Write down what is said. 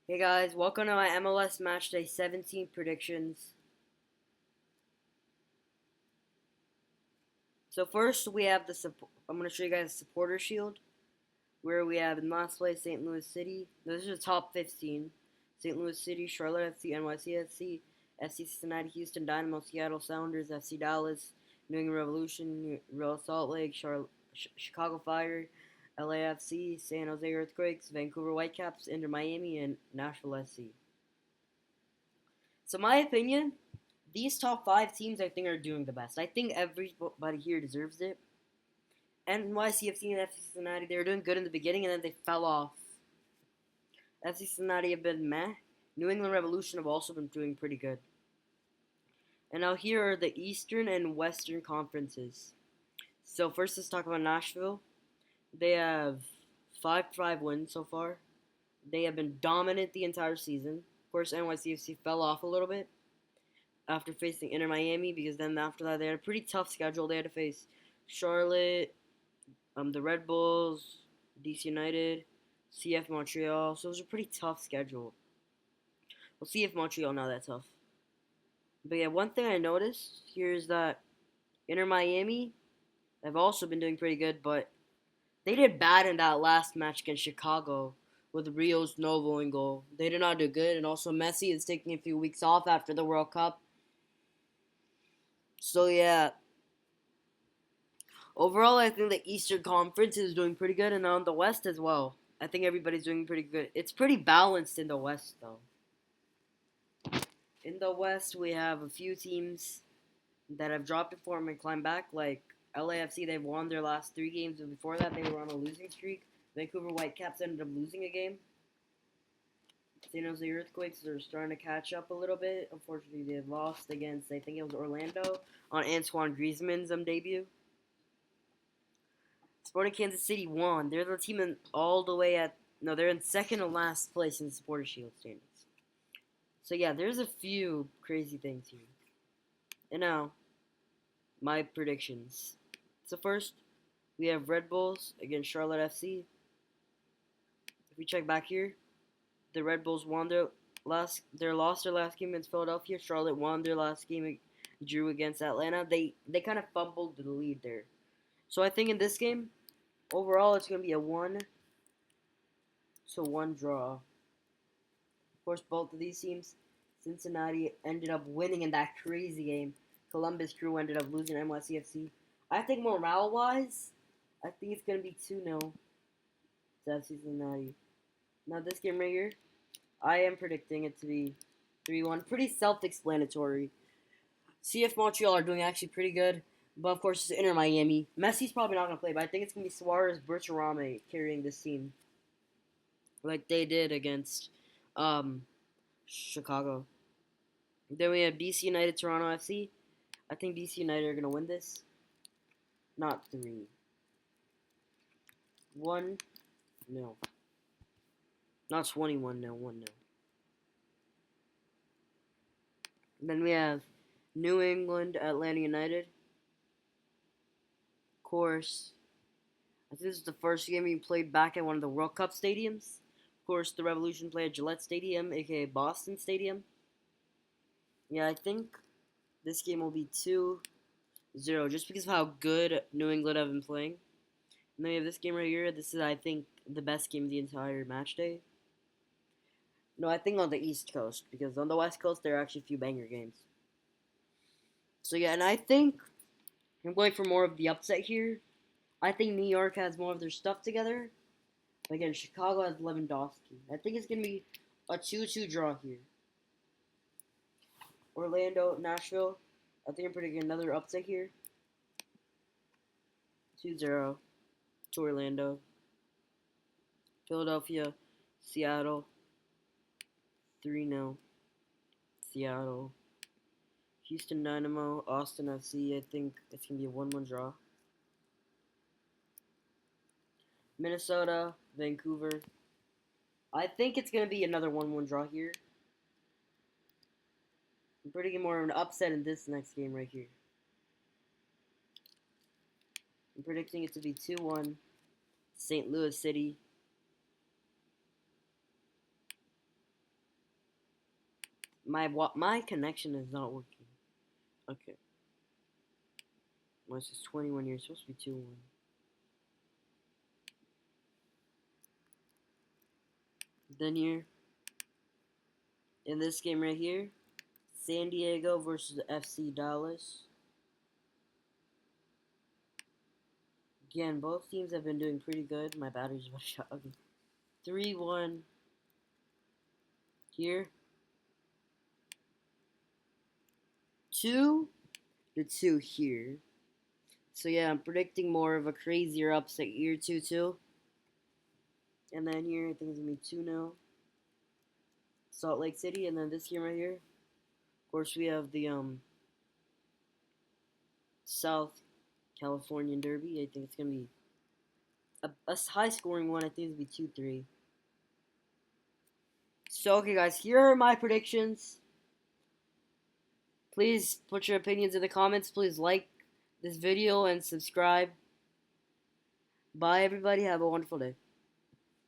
Hey guys, welcome to my MLS Matchday 17 predictions. So first we have I'm going to show you guys the supporter shield, where we have in last place St. Louis City. This is the top 15. St. Louis City, Charlotte FC, NYC FC, FC Cincinnati, Houston Dynamo, Seattle Sounders, FC Dallas, New England Revolution, Real Salt Lake, Chicago Fire, LAFC, San Jose Earthquakes, Vancouver Whitecaps, Inter Miami, and Nashville SC. So my opinion, these top five teams I think are doing the best. I think everybody here deserves it. NYCFC and FC Cincinnati, they were doing good in the beginning and then they fell off. FC Cincinnati have been meh. New England Revolution have also been doing pretty good. And now here are the Eastern and Western conferences. So first let's talk about Nashville. They have 5-5 wins so far. They have been dominant the entire season. Of course, NYCFC fell off a little bit after facing Inter Miami, because then after that they had a pretty tough schedule. They had to face Charlotte, the Red Bulls, DC United, CF Montreal. So it was a pretty tough schedule. Well, CF Montreal not that tough. But yeah, one thing I noticed here is that Inter Miami have also been doing pretty good, but they did bad in that last match against Chicago with Rio's Novo in goal. They did not do good, and also Messi is taking a few weeks off after the World Cup. So yeah, overall, I think the Eastern Conference is doing pretty good, and on the West as well. I think everybody's doing pretty good. It's pretty balanced in the West, though. In the West, we have a few teams that have dropped in form and climbed back, like LAFC. They've won their last 3 games, and before that, they were on a losing streak. Vancouver Whitecaps ended up losing a game. San Jose Earthquakes are starting to catch up a little bit. Unfortunately, they lost against, I think it was Orlando, on Antoine Griezmann's debut. Sporting Kansas City won. They're the team in all the way at no, they're in second to last place in the Supporter Shield standings. So yeah, there's a few crazy things here. And now, my predictions. So first, we have Red Bulls against Charlotte FC. If we check back here, the Red Bulls won lost their last game against Philadelphia. Charlotte won their last game, drew against Atlanta. They kind of fumbled the lead there. So I think in this game, overall, it's going to be a 1-1 draw. Of course, both of these teams, Cincinnati ended up winning in that crazy game. Columbus Crew ended up losing NYCFC. I think morale-wise, I think it's going to be 2-0 to Cincinnati. Now, this game right here, I am predicting it to be 3-1. Pretty self-explanatory. CF Montreal are doing actually pretty good. But, of course, it's Inter Miami. Messi's probably not going to play, but I think it's going to be Suarez, Bertarame carrying this team, like they did against Chicago. Then we have DC United, Toronto FC. I think DC United are going to win this. Not 3. 1, no. Not 21, no. 1, no. Then we have New England, Atlanta United. Of course, I think this is the first game we played back at one of the World Cup stadiums. Of course, the Revolution played at Gillette Stadium, aka Boston Stadium. Yeah, I think this game will be 2-0, just because of how good New England have been playing. And then we have this game right here. This is, I think, the best game of the entire match day. No, I think on the East Coast, because on the West Coast, there are actually a few banger games. So, yeah, and I think I'm going for more of the upset here. I think New York has more of their stuff together. Again, Chicago has Lewandowski. I think it's going to be a 2-2 draw here. Orlando, Nashville. I think I'm predicting another upset here. 2-0 to Orlando. Philadelphia, Seattle. 3-0. Seattle. Houston Dynamo, Austin FC. I think it's going to be a 1-1 draw. Minnesota, Vancouver. I think it's going to be another 1-1 draw here. I'm predicting more of an upset in this next game right here. I'm predicting it to be 2-1 St. Louis City. My connection is not working. Okay. Well, it's just 21 years. It's supposed to be 2-1. Then here, in this game right here, San Diego versus FC Dallas. Again, both teams have been doing pretty good. My battery's about to shut. Okay. 3-1 here. 2-2 here. So yeah, I'm predicting more of a crazier upset here, 2-2. And then here, I think it's going to be 2-0. Salt Lake City. And then this game right here, of course, we have the South Californian Derby. I think it's going to be a high-scoring one. I think it's going to be 2-3. So, okay, guys, here are my predictions. Please put your opinions in the comments. Please like this video and subscribe. Bye, everybody. Have a wonderful day.